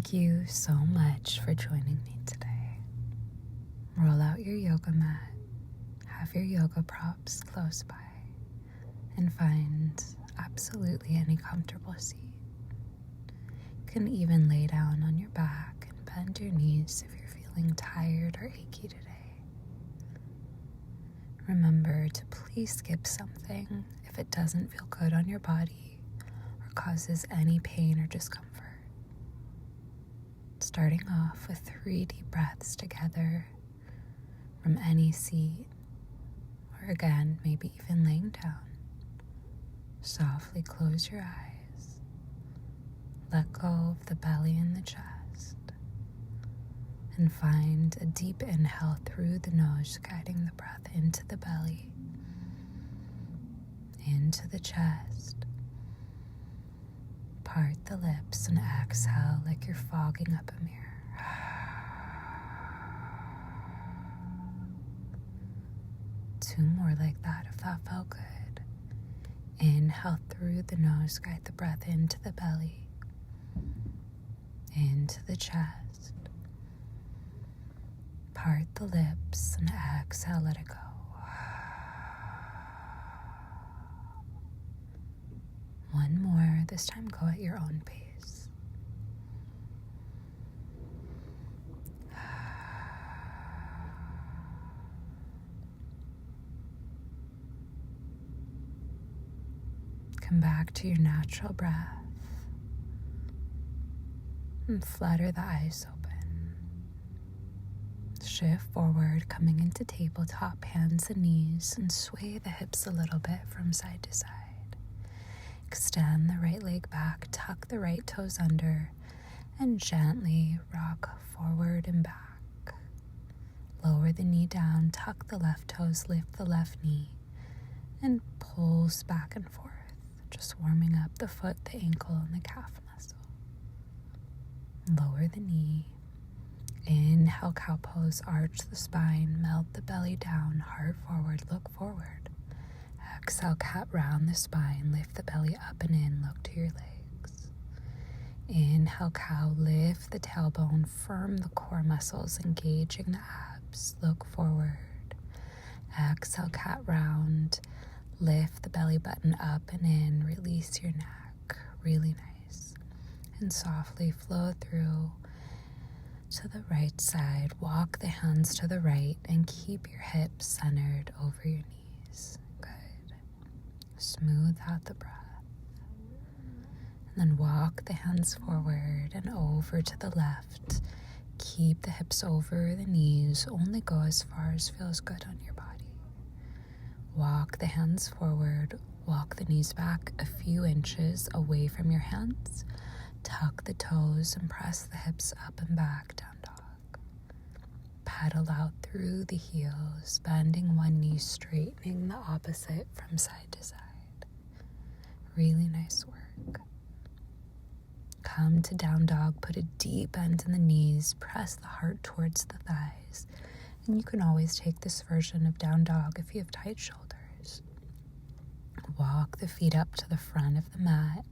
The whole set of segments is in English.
Thank you so much for joining me today. Roll out your yoga mat, have your yoga props close by, and find absolutely any comfortable seat. You can even lay down on your back and bend your knees if you're feeling tired or achy today. Remember to please skip something if it doesn't feel good on your body or causes any pain or discomfort. Starting off with 3 deep breaths together from any seat, or again, maybe even laying down. Softly close your eyes. Let go of the belly and the chest. And find a deep inhale through the nose, guiding the breath into the belly, into the chest. Part the lips and exhale like you're fogging up a mirror. Two more like that if that felt good. Inhale through the nose, guide the breath into the belly, into the chest. Part the lips and exhale, let it go. One more, this time go at your own pace. Come back to your natural breath and flutter the eyes open. Shift forward, coming into tabletop, hands and knees, and sway the hips a little bit from side to side. Extend the right leg back, tuck the right toes under, and gently rock forward and back. Lower the knee down, tuck the left toes, lift the left knee, and pulse back and forth, just warming up the foot, the ankle, and the calf muscle. Lower the knee. Inhale, cow pose, arch the spine, melt the belly down, heart forward, look forward. Exhale, cat round the spine, lift the belly up and in, look to your legs. Inhale, cow, lift the tailbone, firm the core muscles, engaging the abs, look forward. Exhale, cat round, lift the belly button up and in, release your neck, really nice. And softly flow through to the right side, walk the hands to the right and keep your hips centered over your knees. Smooth out the breath. And then walk the hands forward and over to the left. Keep the hips over the knees. Only go as far as feels good on your body. Walk the hands forward. Walk the knees back a few inches away from your hands. Tuck the toes and press the hips up and back, down dog. Pedal out through the heels, bending one knee, straightening the opposite from side to side. Really nice work. Come to down dog, put a deep bend in the knees, press the heart towards the thighs. And you can always take this version of down dog if you have tight shoulders. Walk the feet up to the front of the mat.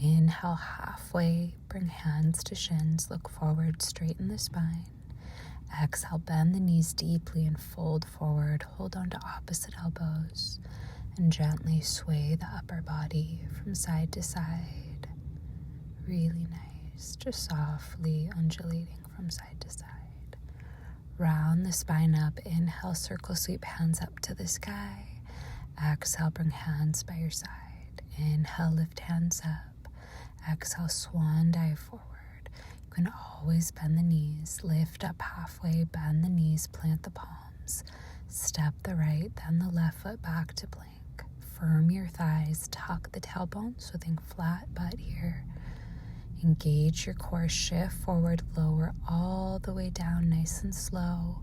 Inhale halfway, bring hands to shins, look forward, straighten the spine. Exhale, bend the knees deeply and fold forward, hold on to opposite elbows. And gently sway the upper body from side to side. Really nice, just softly undulating from side to side. Round the spine up, inhale, circle sweep, hands up to the sky. Exhale, bring hands by your side. Inhale, lift hands up. Exhale, swan dive forward. You can always bend the knees, lift up halfway, bend the knees, plant the palms. Step the right, then the left foot back to plank. Firm your thighs, tuck the tailbone, so think flat butt here. Engage your core, shift forward, lower all the way down, nice and slow.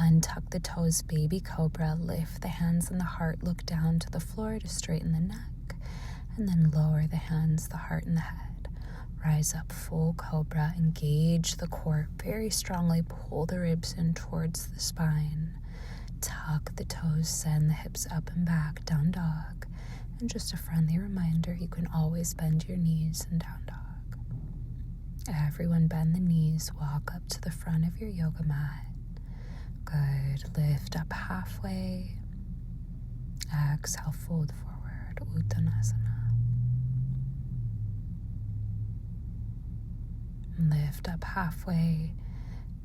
Untuck the toes, baby cobra, lift the hands and the heart, look down to the floor to straighten the neck, and then lower the hands, the heart, and the head. Rise up, full cobra, engage the core very strongly, pull the ribs in towards the spine. Tuck the toes, send the hips up and back, down dog. And just a friendly reminder, you can always bend your knees in down dog. Everyone bend the knees, walk up to the front of your yoga mat. Good. Lift up halfway. Exhale, fold forward, Uttanasana. Lift up halfway.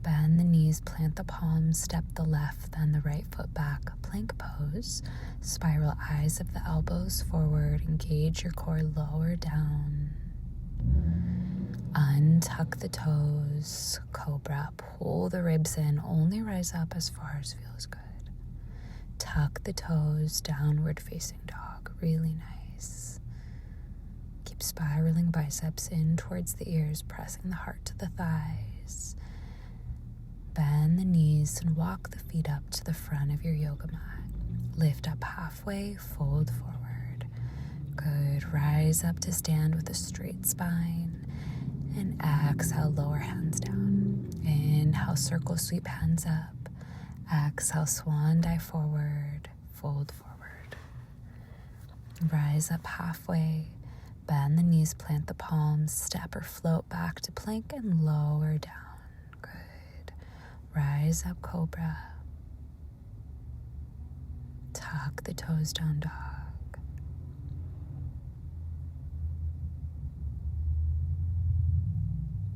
Bend the knees, plant the palms, step the left, then the right foot back. Plank pose. Spiral eyes of the elbows forward. Engage your core lower down. Untuck the toes. Cobra. Pull the ribs in. Only rise up as far as feels good. Tuck the toes. Downward facing dog. Really nice. Keep spiraling biceps in towards the ears, pressing the heart to the thighs. Bend the knees and walk the feet up to the front of your yoga mat. Lift up halfway, fold forward. Good. Rise up to stand with a straight spine. And exhale, lower hands down. Inhale, circle sweep hands up. Exhale, swan dive forward, fold forward. Rise up halfway. Bend the knees, plant the palms, step or float back to plank and lower down. Good. Rise up, cobra. Tuck the toes, down dog.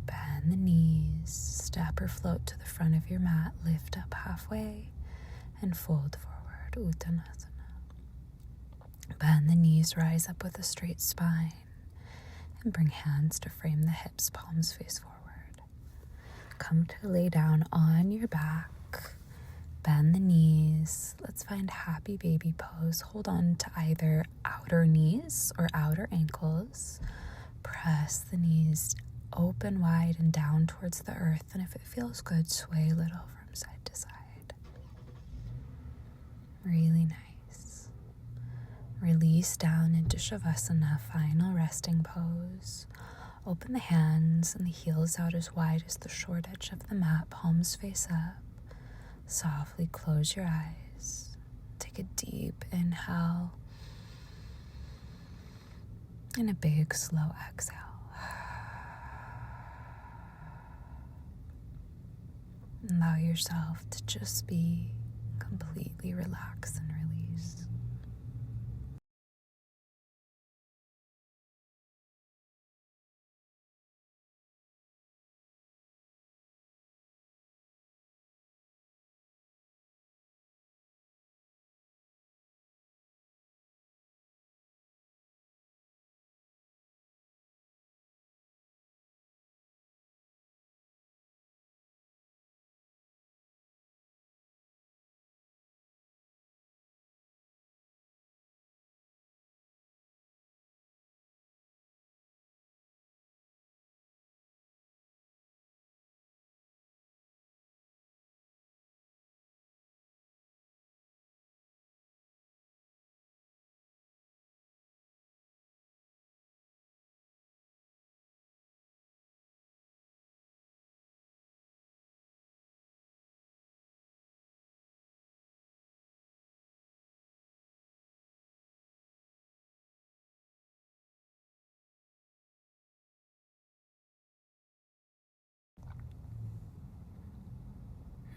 Bend the knees, step or float to the front of your mat, lift up halfway and fold forward, Uttanasana. Bend the knees, rise up with a straight spine, and bring hands to frame the hips, palms face forward. Come to lay down on your back. Bend the knees. Let's find happy baby pose. Hold on to either outer knees or outer ankles. Press the knees open wide and down towards the earth. And if it feels good, sway a little from side to side. Really nice. Release down into Savasana, final resting pose. Open the hands and the heels out as wide as the short edge of the mat, palms face up. Softly close your eyes. Take a deep inhale and a big slow exhale. Allow yourself to just be completely relaxed and released.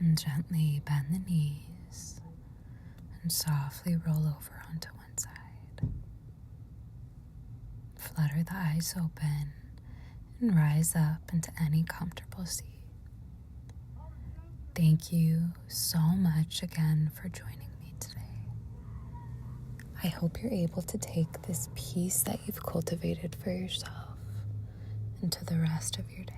And gently bend the knees and softly roll over onto one side. Flutter the eyes open and rise up into any comfortable seat. Thank you so much again for joining me today. I hope you're able to take this peace that you've cultivated for yourself into the rest of your day.